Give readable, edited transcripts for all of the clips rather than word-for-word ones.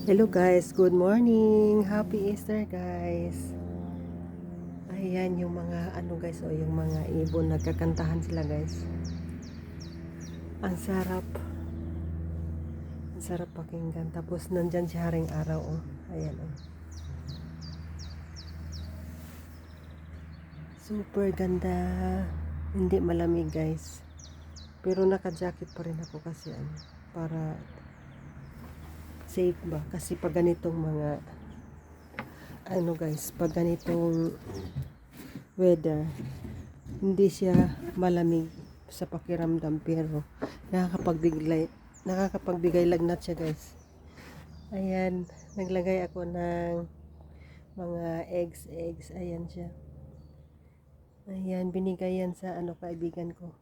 Hello guys, good morning. Happy Easter guys. Ayan yung mga guys, yung mga ibon nagkakantahan sila guys. Ang sarap. Ang sarap pakinggan. Tapos nandyan si Haring Araw Ayan Super ganda. Hindi malamig guys. Pero naka-jacket pa rin ako kasi para safe ba? Kasi pag ganitong mga guys, pag ganitong weather, hindi siya malamig sa pakiramdam pero nakakapagbigay lagnat siya guys. Ayan, naglagay ako ng mga eggs. Ayan siya. Ayan, binigay yan sa kaibigan ko.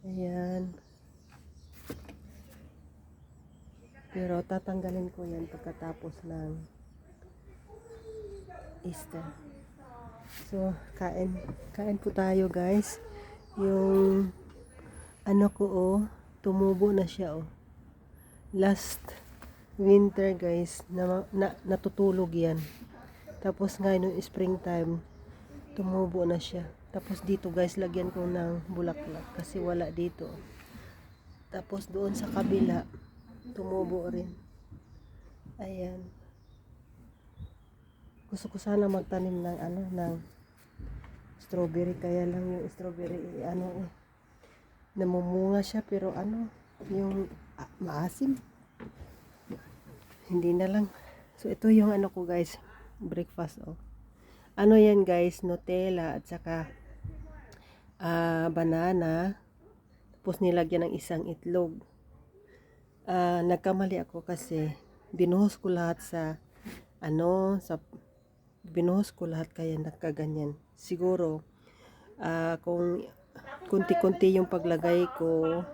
Ayan. Pero tatanggalin ko yan pagkatapos ng Easter. So, kain po tayo guys. Yung tumubo na siya Last winter guys, natutulog yan. Tapos ngayon springtime, tumubo na siya. Tapos dito guys, lagyan ko ng bulaklak kasi wala dito. Tapos doon sa kabila, tumubo rin. Ayan. Gusto ko sana magtanim ng ng strawberry, kaya lang yung strawberry namumunga siya pero yung maasim. Hindi na lang. So ito yung ko guys, breakfast yan guys, Nutella at saka banana. Tapos nilagyan ng isang itlog. Nagkamali ako kasi binuhos ko lahat binuhos ko lahat kaya nagkaganyan. Siguro kung kunti-kunti yung paglagay ko,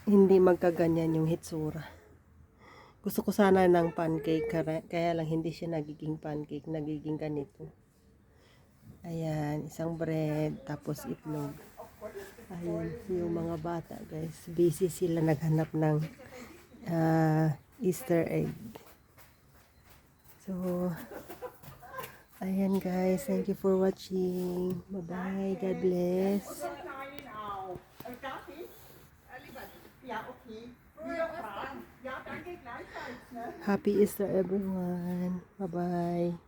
hindi magkaganyan yung hitsura. Gusto ko sana ng pancake, kaya lang hindi siya nagiging pancake, nagiging ganito. Ayan, isang bread, tapos itlog. Ayan, yung mga bata guys, busy sila naghanap ng Easter egg. So, ayan guys, thank you for watching. Bye-bye, God bless. Happy Easter everyone. Bye-bye.